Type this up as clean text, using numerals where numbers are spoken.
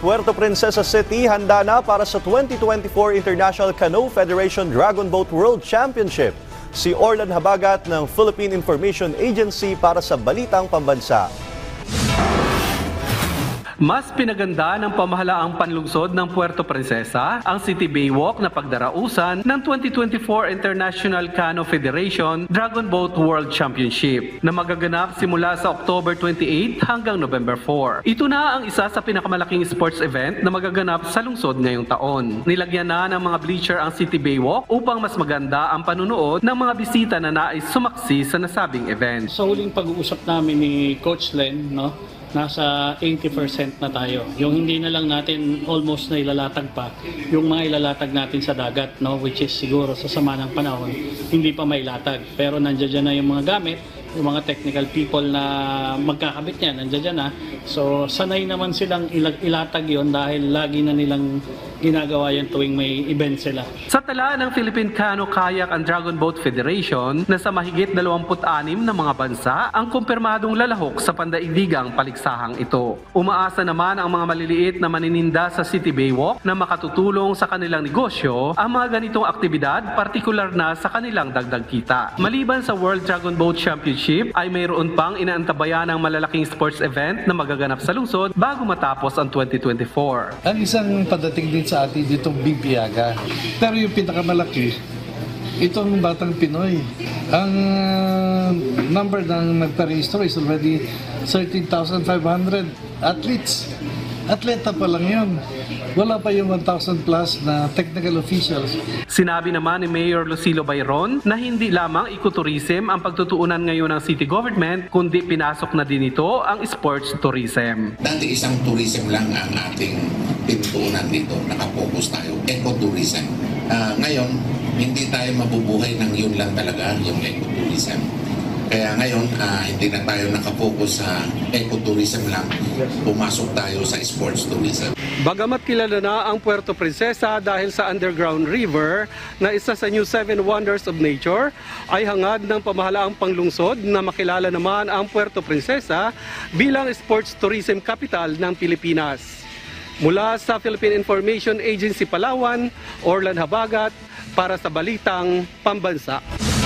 Puerto Princesa City handa na para sa 2024 International Canoe Federation Dragon Boat World Championship. Si Orlan Habagat ng Philippine Information Agency para sa Balitang Pambansa. Mas pinaganda ng pamahalaang panlungsod ng Puerto Princesa ang City Baywalk na pagdarausan ng 2024 International Canoe Federation Dragon Boat World Championship na magaganap simula sa October 28 hanggang November 4. Ito na ang isa sa pinakamalaking sports event na magaganap sa lungsod ngayong taon. Nilagyan na ng mga bleacher ang City Baywalk upang mas maganda ang panunood ng mga bisita na nais sumaksi sa nasabing event. Sa huling pag-uusap namin ni Coach Len, nasa 80% na tayo. Yung hindi na lang natin almost na ilalatag pa, yung mga ilalatag natin sa dagat, which is siguro sa sama ng panahon, hindi pa mailatag. Pero nandiyan na yung mga gamit, yung mga technical people na magkakabit niya, nandiyan na. So sanay naman silang ilatag yon dahil lagi na nilang ginagawa yan tuwing may event sila. Sa tala ng Philippine Canoe Kayak and Dragon Boat Federation na sa mahigit 26 na mga bansa ang kumpirmadong lalahok sa pandaigdigang paliksahang ito. Umaasa naman ang mga maliliit na manininda sa City Baywalk na makatutulong sa kanilang negosyo ang mga ganitong aktibidad, partikular na sa kanilang dagdag kita. Maliban sa World Dragon Boat Championship ay mayroon pang inaantabayan ng malalaking sports event na magaganap sa lungsod bago matapos ang 2024. Ang isang padating din sa atin ditong bibiyaga. Pero yung pinakamalaki, itong Batang Pinoy. Ang number ng nagparehistro is already 13,500 athletes. Atleta pa lang yun. Wala pa yung 1,000 plus na technical officials. Sinabi naman ni Mayor Lucilo Bayron na hindi lamang ecotourism ang pagtutuunan ngayon ng city government, kundi pinasok na din ito ang sports tourism. Dati isang tourism lang ang ating tinutuunan dito. Nakapokus tayo. Ecotourism. Ngayon, hindi tayo mabubuhay ng yun lang talaga, yung ecotourism. Kaya ngayon, hindi na tayo nakapokus sa ecotourism lang. Pumasok tayo sa sports tourism. Bagamat kilala na ang Puerto Princesa dahil sa underground river na isa sa New Seven Wonders of Nature, ay hangad ng pamahalaang panglungsod na makilala naman ang Puerto Princesa bilang sports tourism capital ng Pilipinas. Mula sa Philippine Information Agency Palawan, Orlan Habagat para sa Balitang Pambansa.